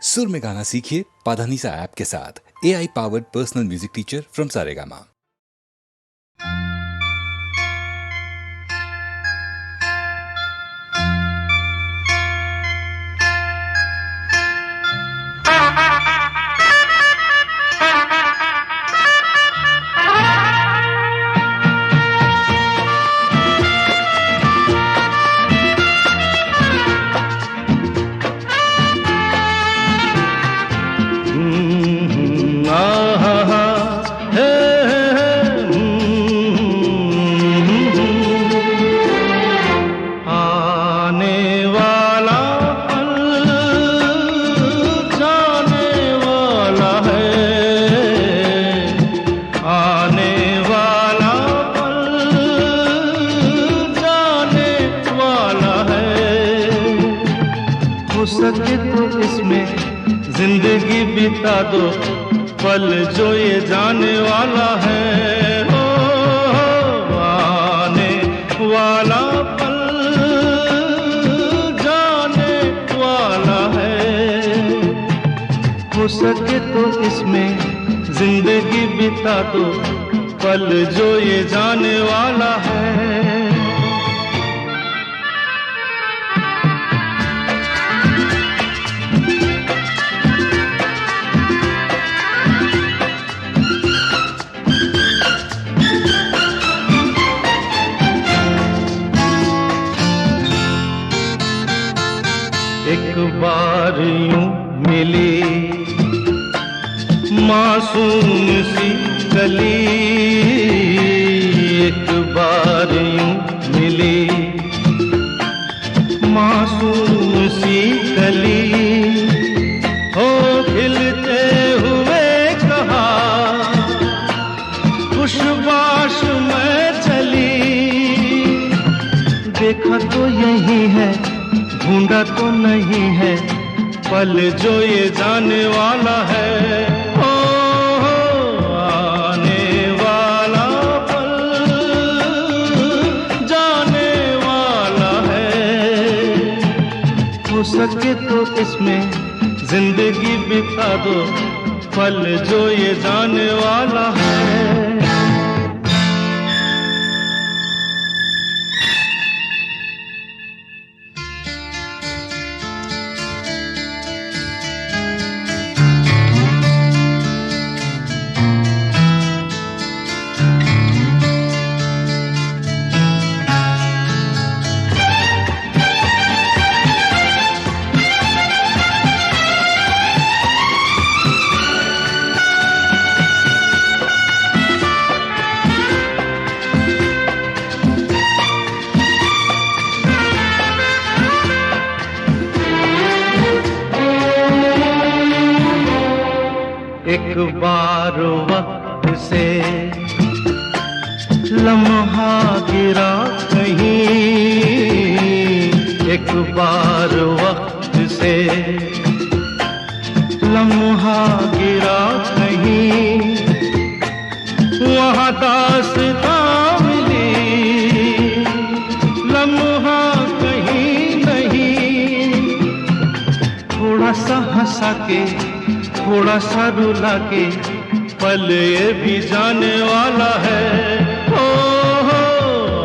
सुर में गाना सीखिए पाधानीसा ऐप के साथ। AI powered personal music teacher from Saregama. सके तो इसमें जिंदगी बिता दो, पल जो ये जाने वाला है। हो आने वाला पल जाने वाला है। हो सके तो इसमें जिंदगी बिता दो, पल जो ये जाने वाला है। एक बार यूं मिली मासूम सी कली, एक बार यूं मिली मासूम सी कली। हो खिलते हुए कहा खुशबाश में चली, देखा तो यही है ढूंढा तो नहीं है, पल जो ये जाने वाला है। ओ आने वाला पल जाने वाला है। हो सके तो इसमें जिंदगी बिता दो, पल जो ये जाने वाला है। एक बार वक्त से लम्हा गिरा कहीं, एक बार वक्त से लम्हा गिरा कहीं, वहाँ दास्तां मिली लम्हा कहीं नहीं। थोड़ा सा हंसा के थोड़ा सा रुला के, पल ये भी जाने वाला है। हो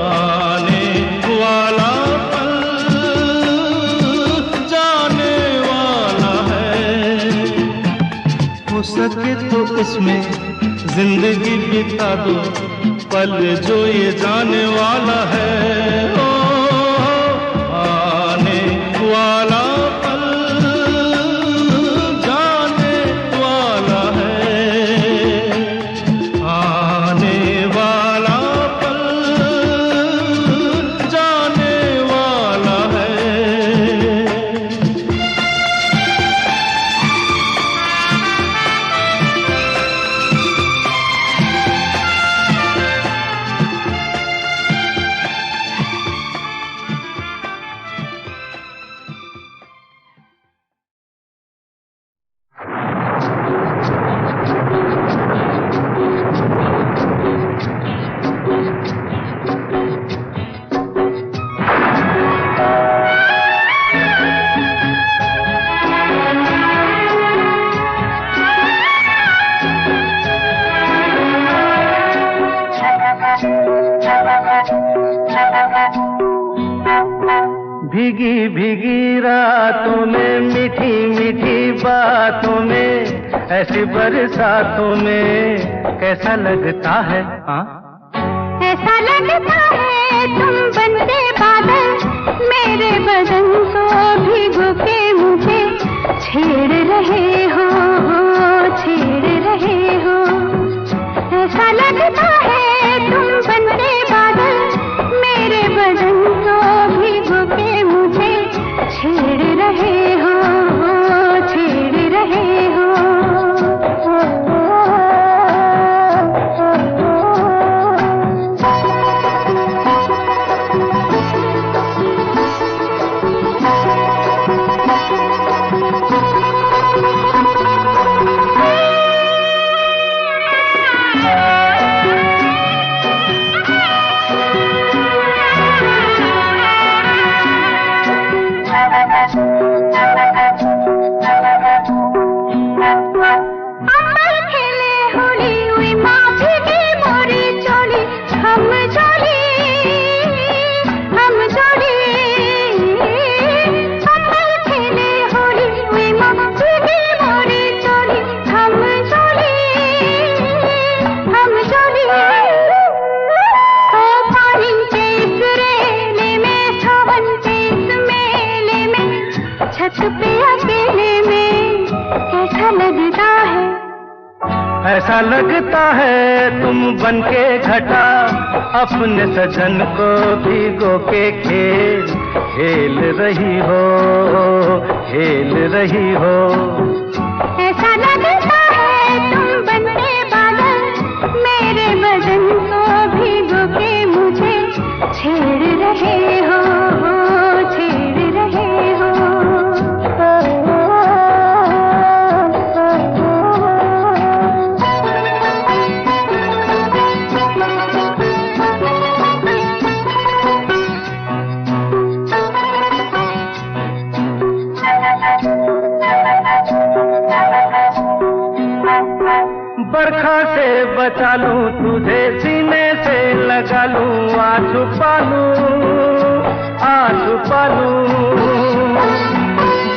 आने वाला पल जाने वाला है। हो सके तो इसमें जिंदगी बिता दो, पल जो ये जाने वाला है। हो आने वाला भीगी भीगी रातों में, मीठी मीठी बातों में, ऐसी बरसातों में कैसा लगता है? हाँ, ऐसा लगता है तुम बनते बादल, मेरे बदन को भिगो के मुझे छेड़ रहे हो, छेड़ रहे हो। ऐसा लगता है तुम बनते बादल, मेरे बदन को भिगो के मुझे छेड़ रहे हो, छेड़ रहे हो। ऐसा लगता है तुम बनके घटा, अपने सजन को भिगो के खेल खेल रही हो, खेल रही हो। ऐसा लगता है तुम बनके बादल, मेरे बदन को भिगो के मुझे छेड़ रहे हो, छेड़ रहे हो। बरखा से बचा लूं तुझे, सीने से लगा लूं, आ छुपा लूं, आ छुपा लूं।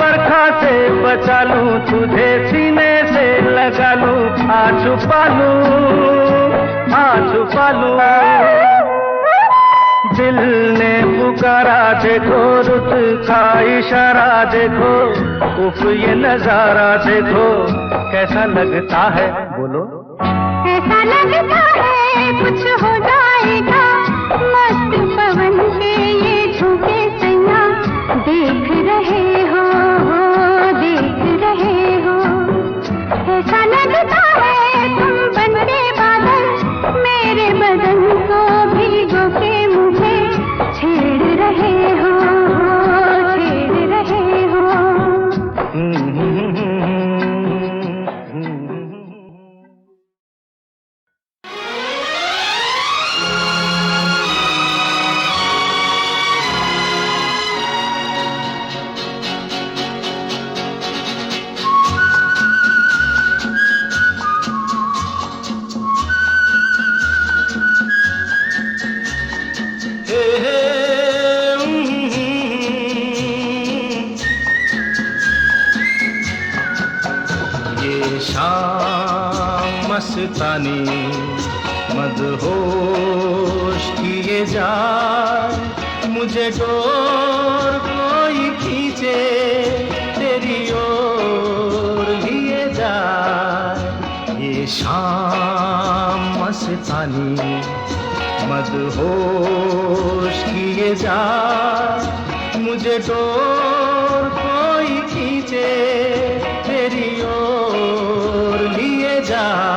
बरखा से बचा लूं तुझे, सीने से लगा लूं, आ छुपा लूं, आ छुपा लूं। दिल ने पुकारा देखो, रुत का इशारा देखो, उफ ये नजारा देखो, कैसा लगता है बोलो? ऐसा लगता है कुछ हो जाएगा, मस्त पवन के ये झोंके सैया देख रहे हो, देख रहे हो। ऐसा लगता है तुम बनके बादल, मेरे बदन को भिगो के मुझे छेड़ रहे हो, छेड़ रहे हो। मस्तानी मदहोश किए जाए, मुझे डोर कोई खींचे तेरी ओर लिए जाए। ये शाम मस्तानी मदहोश किए जाए, मुझे डोर कोई खींचे तेरी ओर लिए जाए।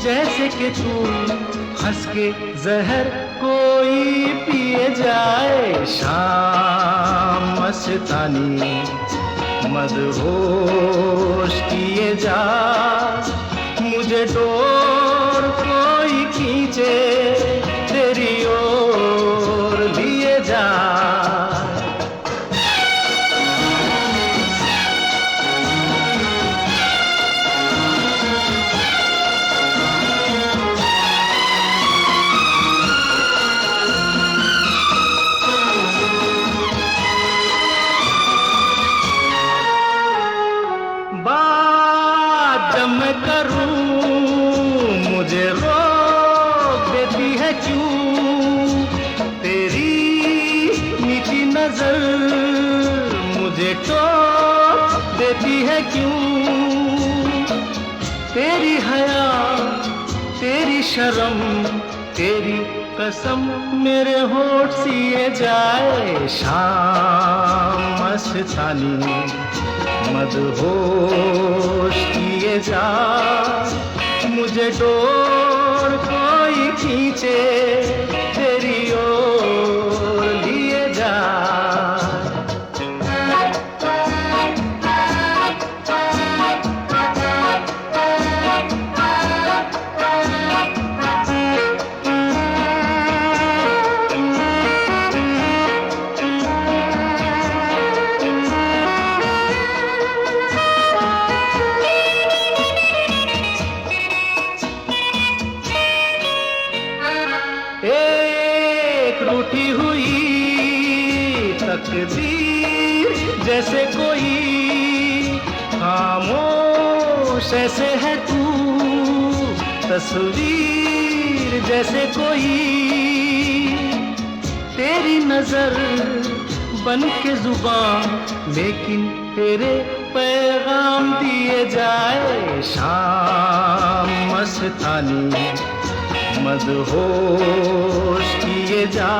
जैसे कि तू हंस के जहर कोई पिए जाए। शाम मस्तानी मदहोश किए जा, मुझे डोर कोई खींचे तेरी ओर लिए जा। बात जब मैं करूं मुझे रोक देती है क्यों, तेरी मीठी नजर मुझे टोक देती है क्यों। तेरी हया तेरी शर्म तेरी कसम मेरे होठ सिए जाए। शाम मस्तानी मदहोश किए जा, मुझे डोर कोई खींचे तेरी ओर लिए जा। एक रूठी हुई तकदीर जैसे कोई, खामोश ऐसे है तू तस्वीर जैसे कोई। तेरी नजर बन के जुबान लेकिन तेरे पैगाम दिए जाए। शाम मस्तानी मदहोश किए जा,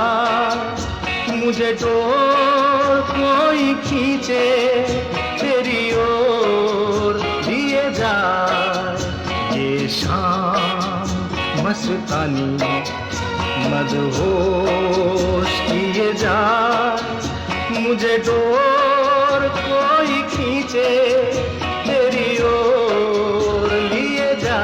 मुझे डोर कोई खींचे तेरी ओर लिए जा। ये शाम मस्तानी मदहोश किए जा, मुझे डोर कोई खींचे तेरी ओर लिए जा।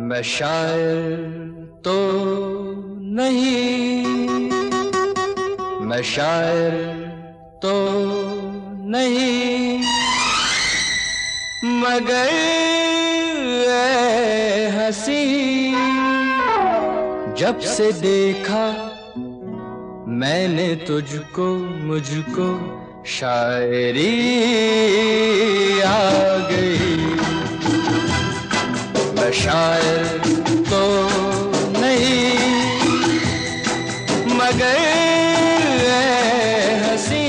मैं शायर तो नहीं, मैं शायर तो नहीं, मगर ऐ हंसी जब से देखा मैंने तुझको मुझको शायरी आ गई। मैं शायर तो नहीं मगर ऐ हंसी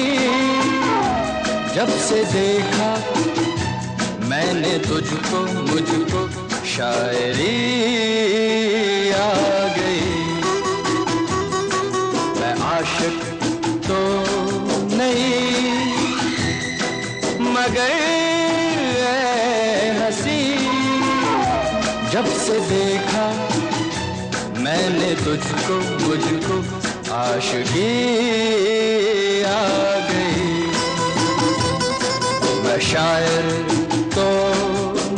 जब से देखा मैंने तुझको मुझको शायरी आ गई। मैं आशिक तो नहीं मगर ऐ हंसी जब से देखा मैंने तुझको मुझको आशिकी आ गई। मैं शायर तो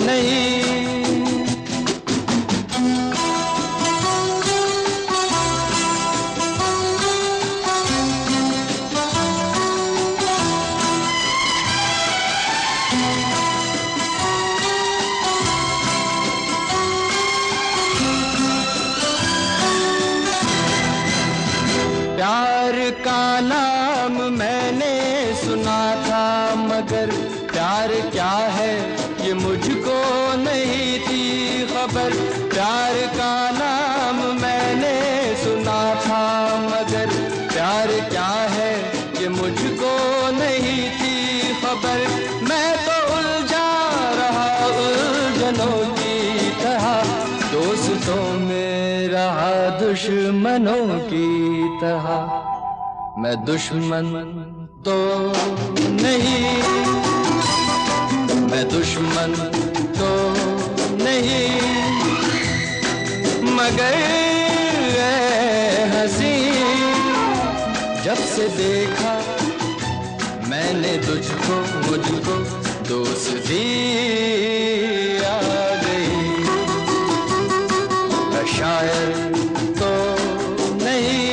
नहीं प्यार का नाम मैंने सुना था, मगर प्यार क्या है ये मुझको नहीं थी खबर। मैं तो उलझा रहा उलझनों की तरह, दोस्तों में रहा दुश्मनों की तरह। मैं दुश्मन तो नहीं, मैं दुश्मन तो नहीं, मगर हंसी जब से देखा मैंने तुझको, मुझको दोस्ती आ गई। मैं शायर तो नहीं,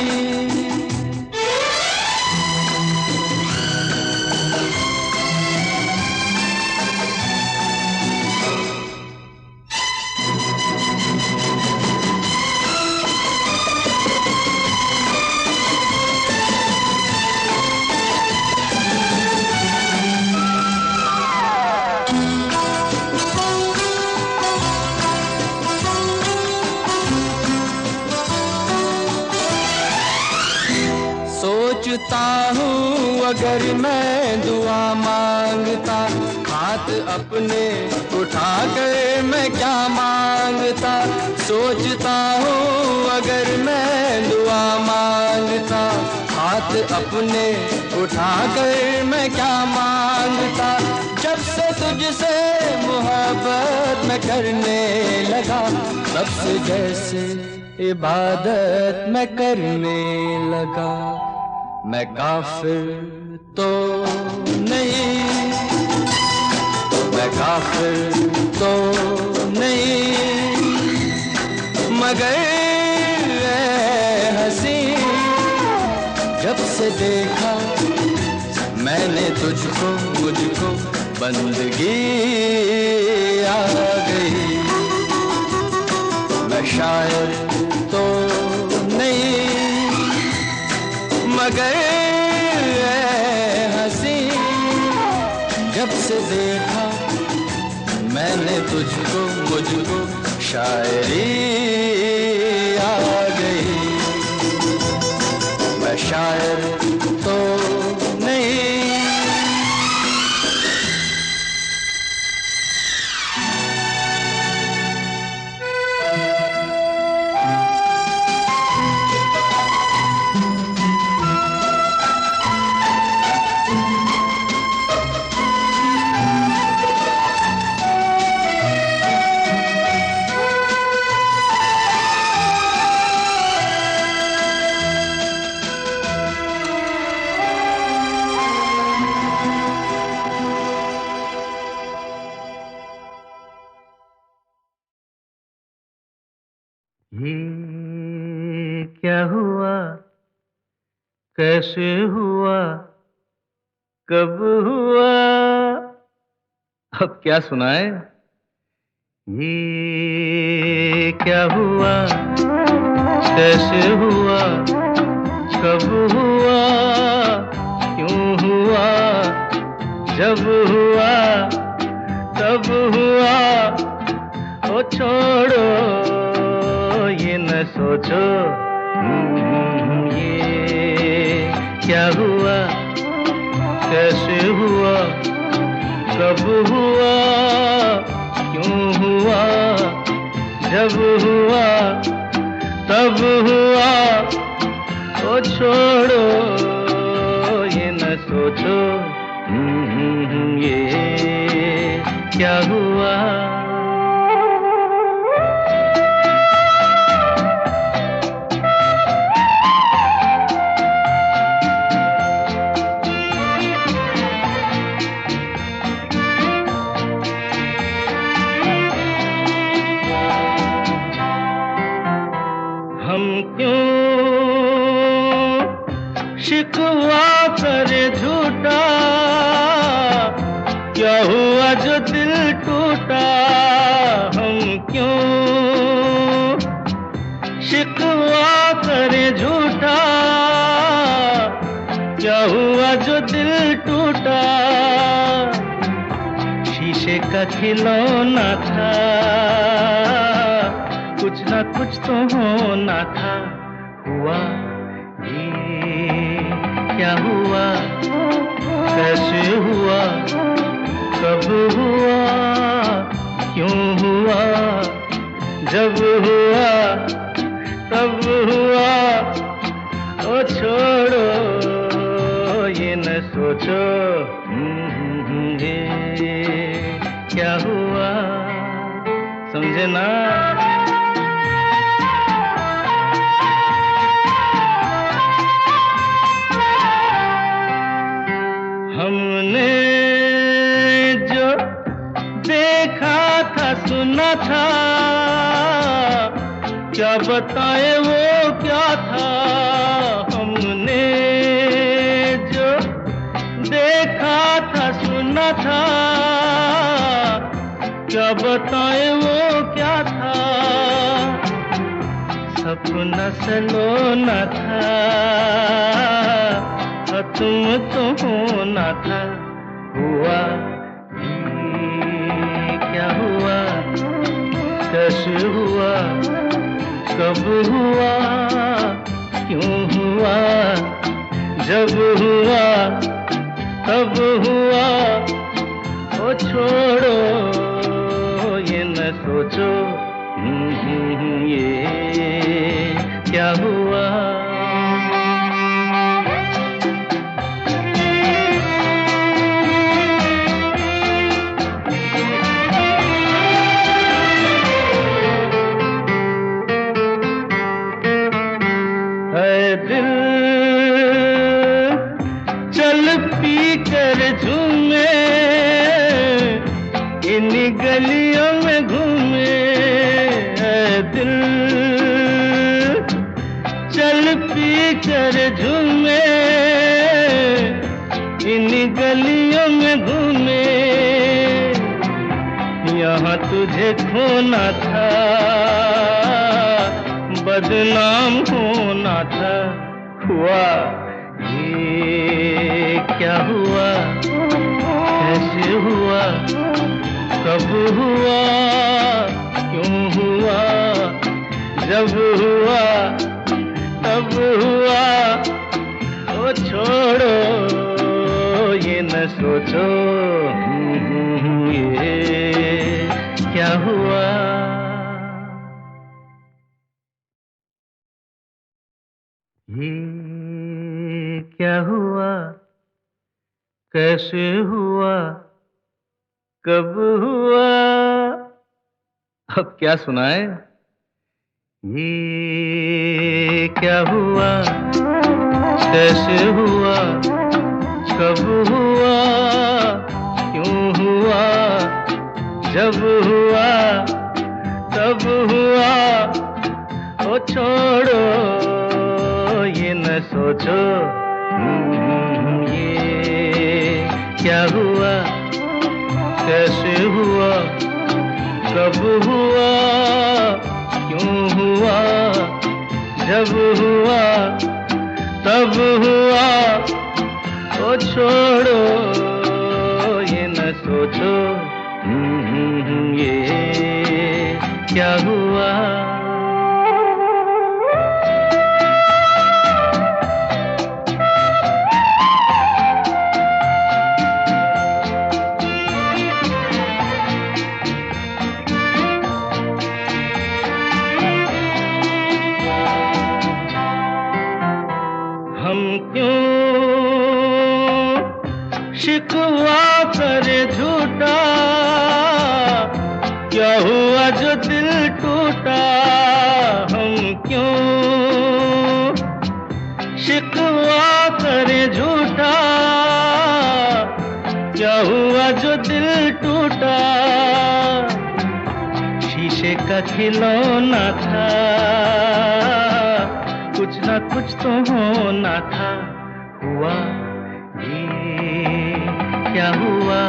सोचता हूँ अगर मैं दुआ मांगता, हाथ अपने उठा कर मैं क्या मांगता। सोचता हूँ अगर मैं दुआ मांगता, हाथ अपने उठा कर मैं क्या मांगता। जब से तुझसे मोहब्बत मैं करने लगा, तब से जैसे इबादत मैं करने लगा। मैं काफिर तो नहीं, मैं काफिर तो नहीं, मगर हंसी जब से देखा मैंने तुझको, मुझको बंदगी आ गई। मैं शायर तो नहीं, मगर हंसी जब से देखा मैंने तुझको, मुझको शायरी आ गई। मैं शायर तो नहीं, ये क्या हुआ, कैसे हुआ, कब हुआ, अब क्या सुनाए। ये क्या हुआ, कैसे हुआ, कब हुआ, क्यों हुआ, जब हुआ तब हुआ। ओ छोड़ो ये न सोचो, ये क्या हुआ, कैसे हुआ, कब हुआ, क्यों हुआ, जब हुआ तब हुआ। ओ छोड़ो ये न सोचो, ये क्या हुआ। हम क्यों शिकवा करे झूठा, क्या हुआ जो दिल टूटा। हम क्यों शिकवा करे झूठा, क्या हुआ जो दिल टूटा। शीशे का खिलौना था, कुछ ना कुछ तो होना था। हुआ ये क्या हुआ, कैसे हुआ, कब हुआ, क्यों हुआ, जब हुआ तब हुआ। ओ छोड़ो ये न सोचो ये क्या हुआ, समझे ना। हमने जो देखा था सुना था, क्या बताए वो क्या था। हमने जो देखा था सुना था, क्या बताए वो क्या था। सपना सलोना था, तुम तो होना था। हुआ ये क्या हुआ, कैसे हुआ, कब हुआ, क्यों हुआ, जब हुआ तब हुआ। ओ छोड़ो ये न सोचो ये क्या हुआ। दिल चल पी कर झूमे, इन गलियों में घूमे। दिल चल पी कर झूमे, इन गलियों में घूमे। यहाँ तुझे खोना था, बदनाम होना था। हुआ ये क्या हुआ, कैसे हुआ, कब हुआ, क्यों हुआ, जब हुआ तब हुआ। ओ छोड़ो ये न सोचो ये क्या हुआ। ये क्या हुआ, कैसे हुआ, कब हुआ। अब क्या सुनाए। ये क्या हुआ, कैसे हुआ, कब हुआ, क्यों हुआ, जब हुआ तब हुआ। ओ छोड़ो ये न सोचो ये क्या हुआ, कैसे हुआ, कब हुआ, क्यों हुआ, जब हुआ तब हुआ। ओ छोड़ो ये न सोचो ये क्या हुआ। हम क्यों शिकवा करे झूठा, क्या हुआ जो दिल टूटा। हम क्यों शिकवा करे झूठा, क्या हुआ जो दिल टूटा। शीशे का खिलौना था, कुछ ना कुछ तो होना था। हुआ ये क्या हुआ,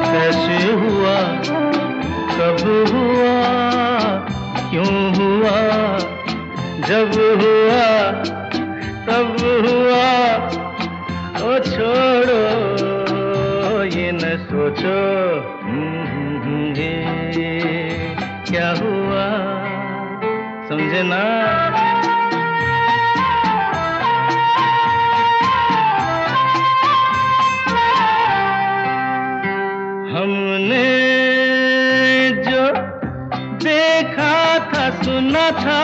कैसे हुआ, कब हुआ, क्यों हुआ, जब हुआ तब हुआ। ओ छोड़ो ये न सोचो ये क्या हुआ। समझे ना। हमने जो देखा था सुना था,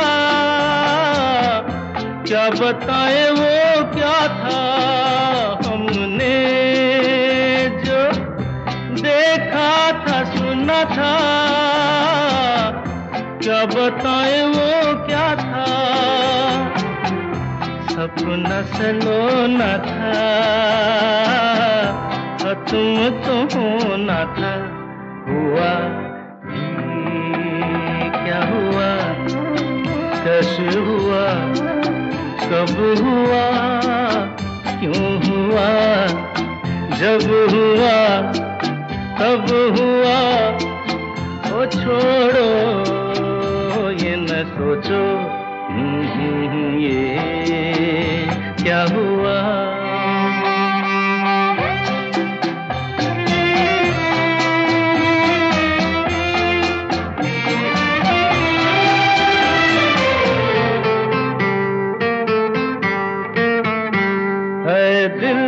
क्या बताए वो क्या था। हमने जो देखा था सुना था, क्या बताए वो क्या था। सपना सलोना था, तुम तो होना था। हुआ ये क्या हुआ, कैसे हुआ, कब हुआ, क्यों हुआ। जब हुआ तब हुआ, ओ छोड़ो ये न सोचो ये क्या हुआ। दिल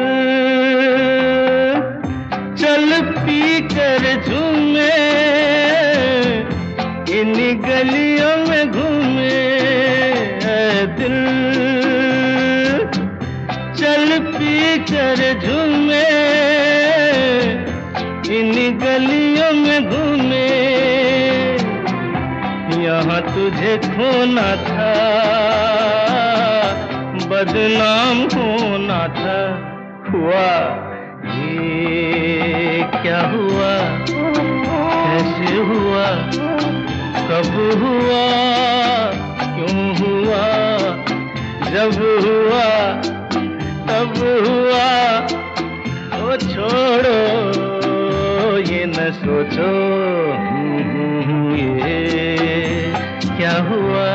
चल पी कर झूमे, इन गलियों में घूमे। दिल चल पी कर झूमे, इन गलियों में घूमे। यहाँ तुझे खोना था, बदनाम होना था। हुआ ये क्या हुआ, कैसे हुआ, कब हुआ, क्यों हुआ। जब हुआ तब हुआ, ओ छोड़ो ये न सोचो ये क्या हुआ।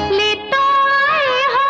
ले तो आए हो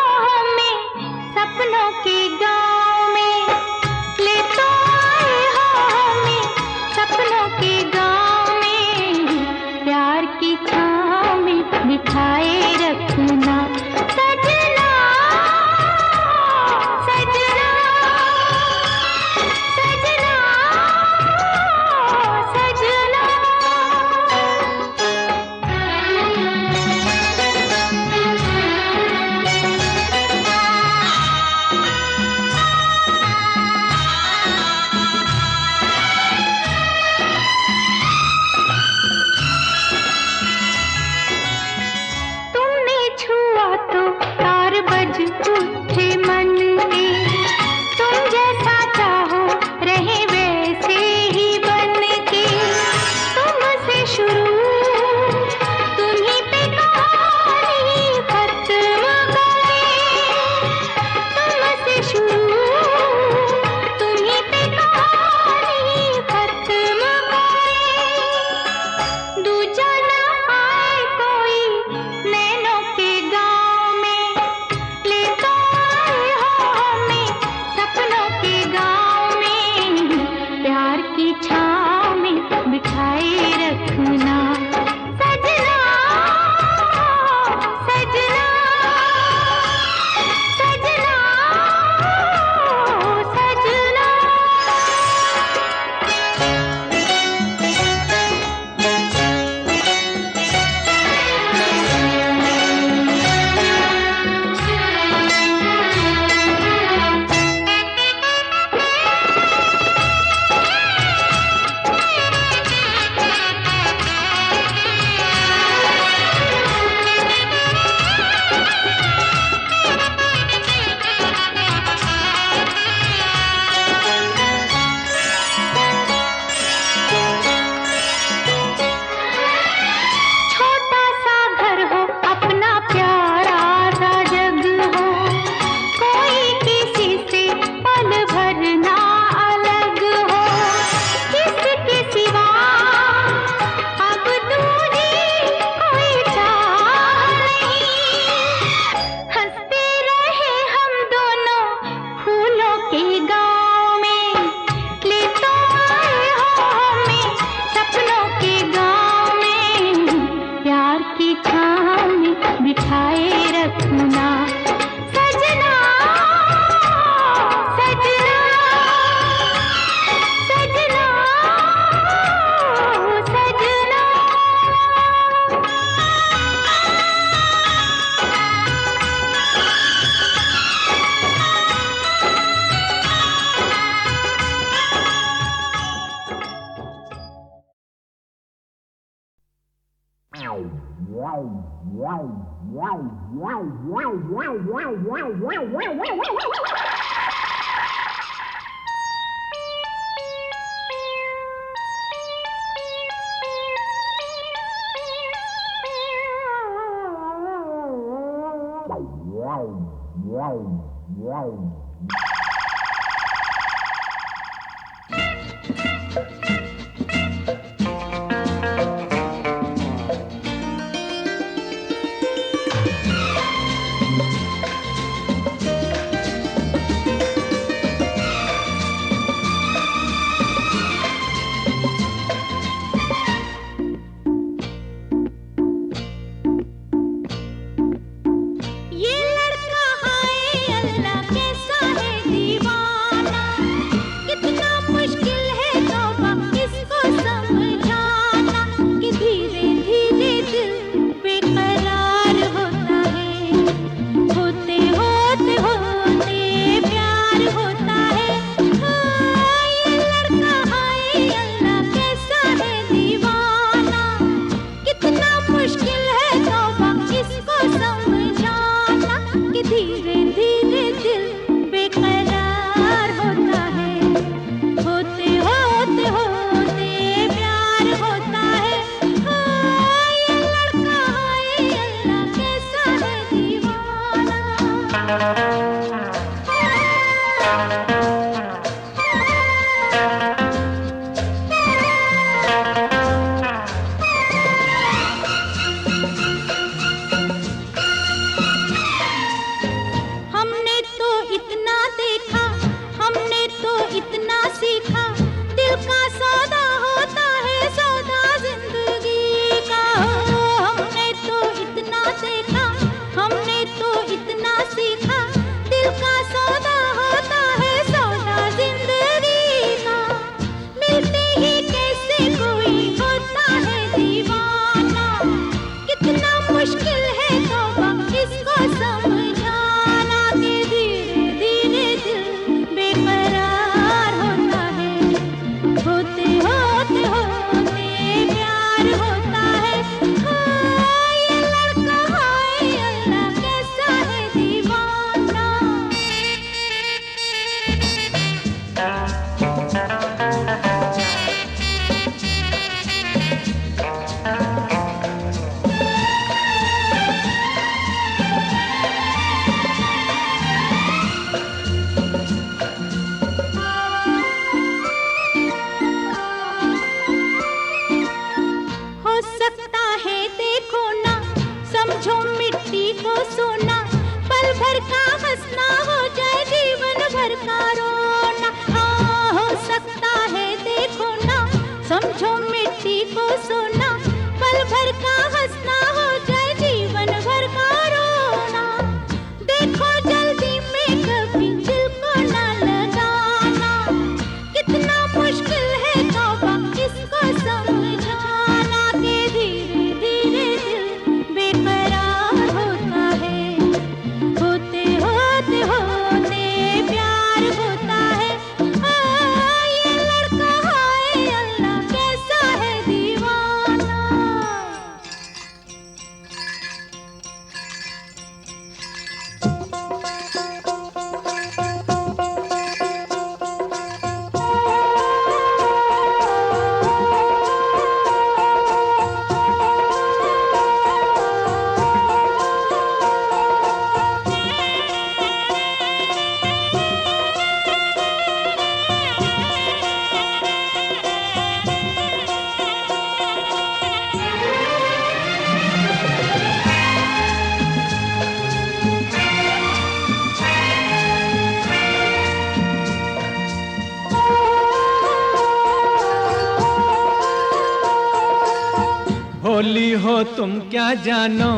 भोली हो तुम क्या जानो,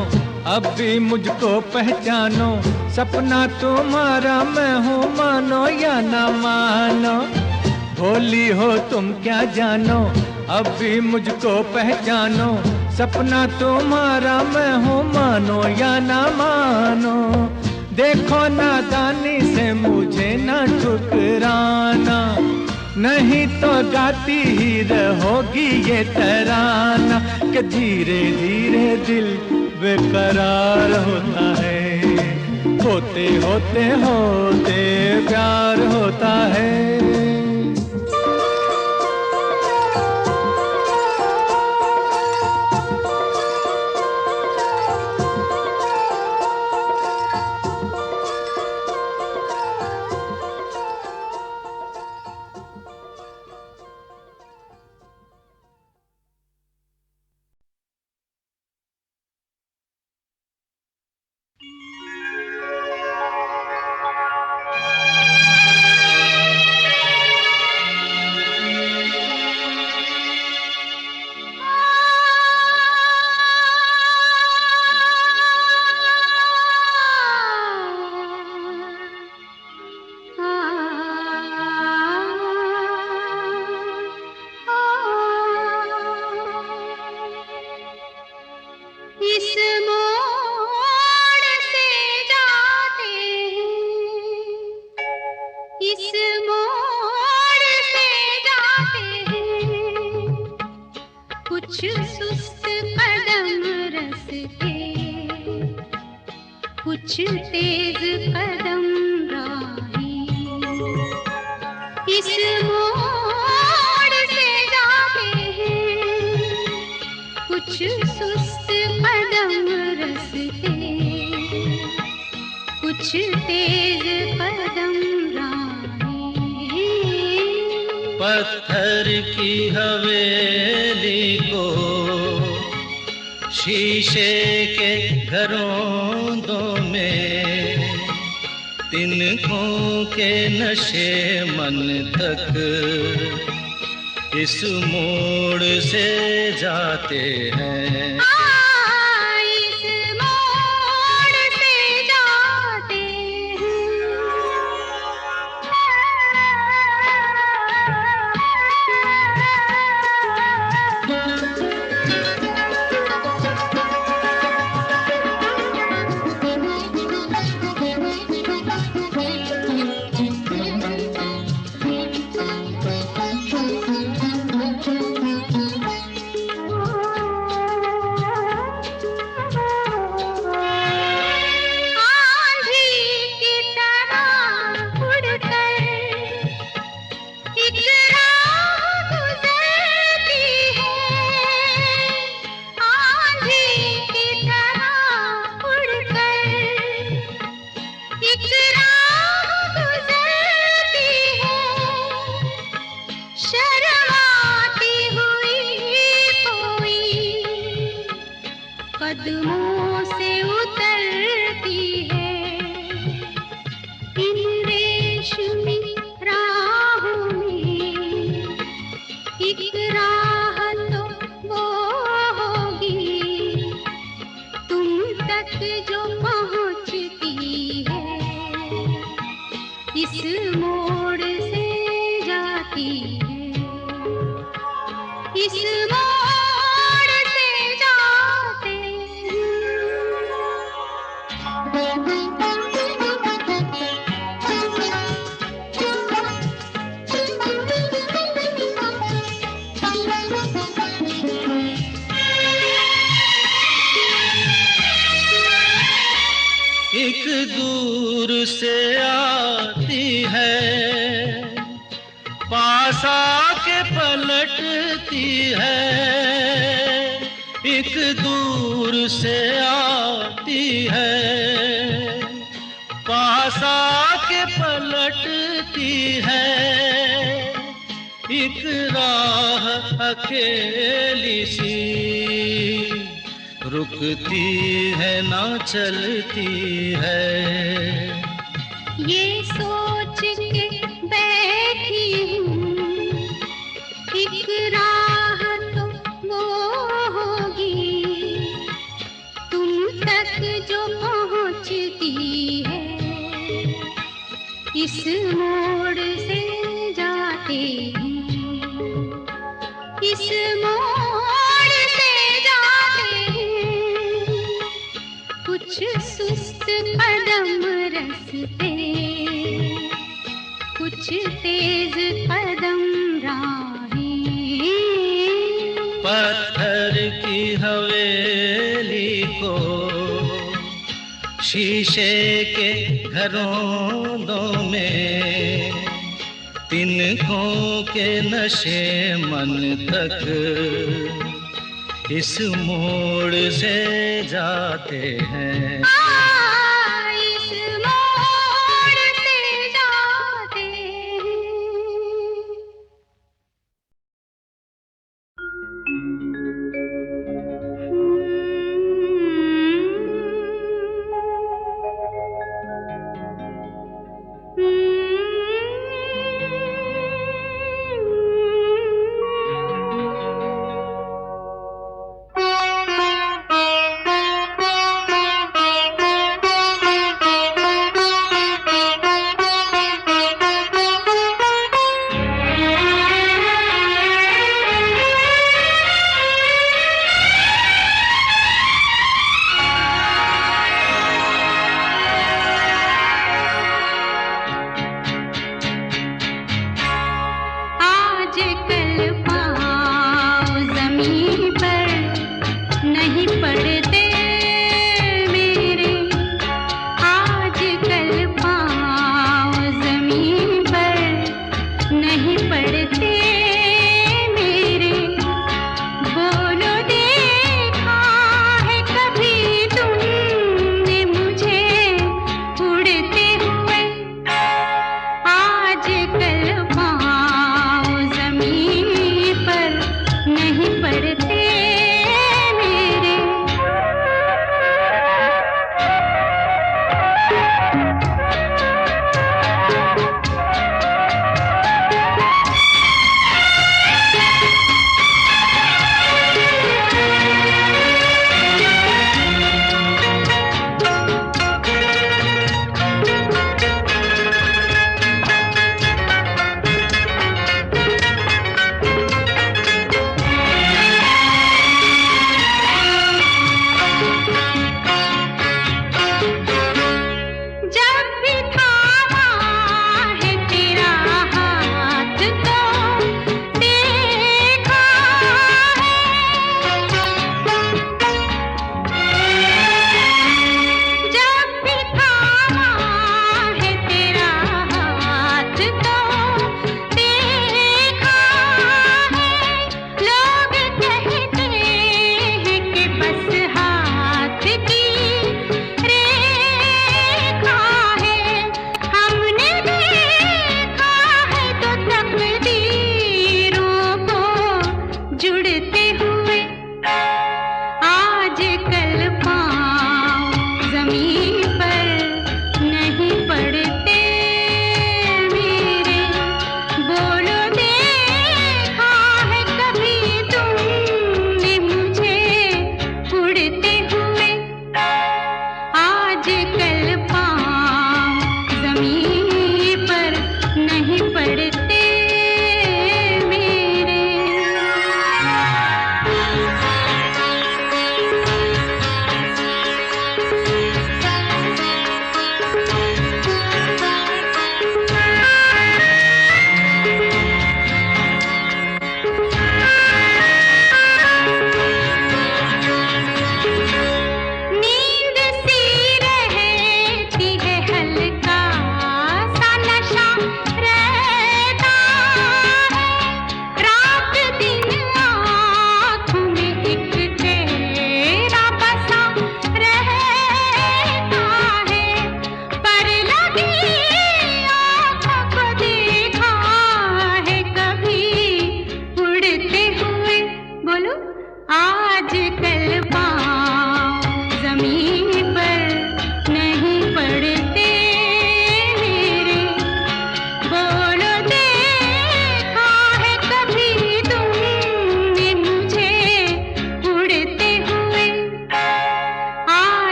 अब भी मुझको पहचानो, सपना तुम्हारा मैं हूँ, मानो या ना मानो। भोली हो तुम क्या जानो, अब भी मुझको पहचानो, सपना तुम्हारा मैं हूँ, मानो या ना मानो। देखो नादानी से मुझे ना ठुकराना, नहीं तो गाती ही रहोगी ये तराना कि धीरे धीरे दिल बेकरार होता है, होते होते होते प्यार होता है। कुछ तेज कदम राही इस मोड़ से जाते हैं, कुछ सुस्त कदम रस्ते, कुछ तेज कदम राही। पत्थर की हवेली को शीशे के घरों में तिनकों के नशे मन तक इस मोड़ से जाते हैं। इस मोड़ से जाते कदमों से उतरती है इन रेशमी राहों में, एक राह तो वो होगी तुम तक जो पहुंचती है, इस मोड़ से जाती है, इस मोड़ से जाते एक दूर से आती है, पास आके पलटती है। एक दूर से आती है, पास आके पलटती है। एक राह अकेली सी रुकती है ना चलती है। ये सोच के बैठी हूँ एक राह तो वो होगी तुम तक जो पहुँचती है, इस मोड़ से जाते हैं, इस मोड़ से जाते हैं, कुछ सुस्त कदम रस्ते, कुछ तेज कदम राहें। पत्थर की हवेली को शीशे के घरों में तिनकों के नशे मन तक इस मोड़ से जाते हैं। इस मोड़ से जाते हैं।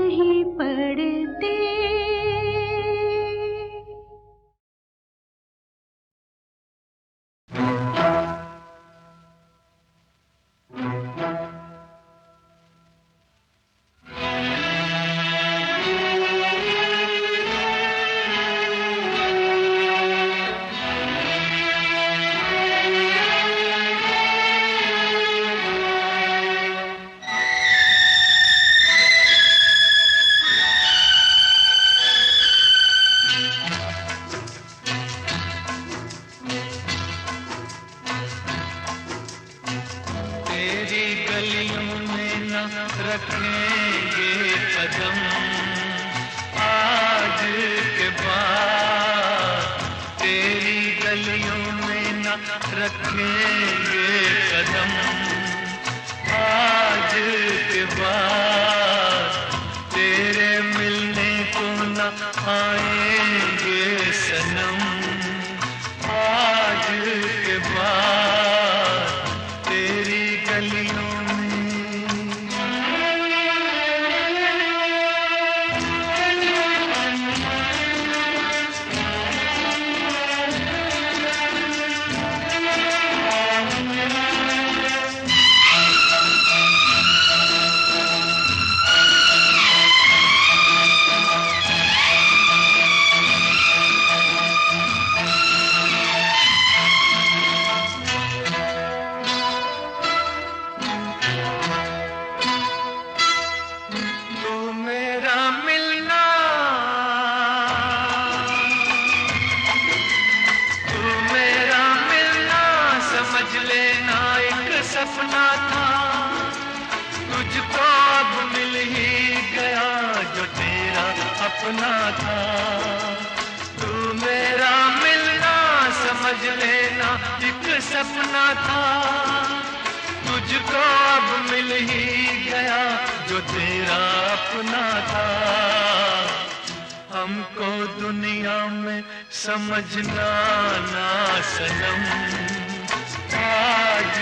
नहीं पड़ते। रखेंगे कदम आज के बाद, तेरी गलियों में न रखेंगे कदम आज के बाद, तेरे मिलने को न आएंगे सनम आज के बाद, तेरी गलियों सपना था, तुझको अब मिल ही गया जो तेरा अपना था। तू मेरा मिलना समझ लेना एक सपना था, तुझको अब मिल ही गया जो तेरा अपना था। हमको दुनिया में समझना ना सनम आज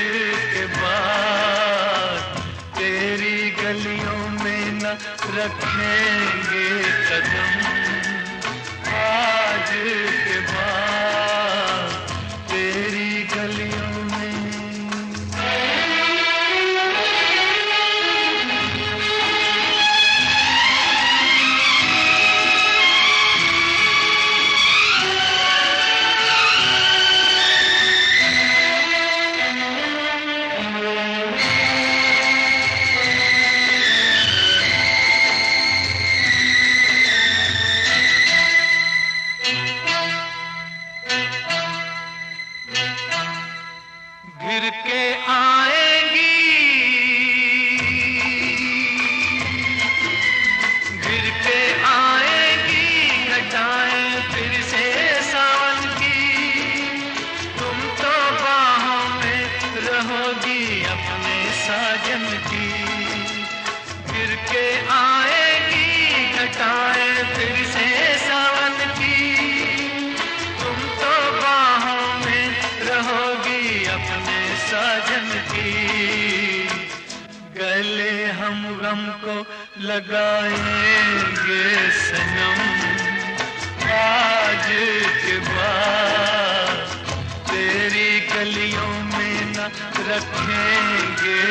के बाद, तेरी गलियों में न रखेंगे कदम आज के बाद, तेरी गलियों में। गिर के आएंगी, गिर के आएंगी घटाएं फिर से सावन की, तुम तो बाहों में रहोगी अपने साजन की। गिर के आएंगी घटाएं फिर से सावन की, तुम तो बाहों में रहोगी अपने साजन की। गले हम गम को लगाएंगे सनम आज के बाद, तेरी गलियों में न रखेंगे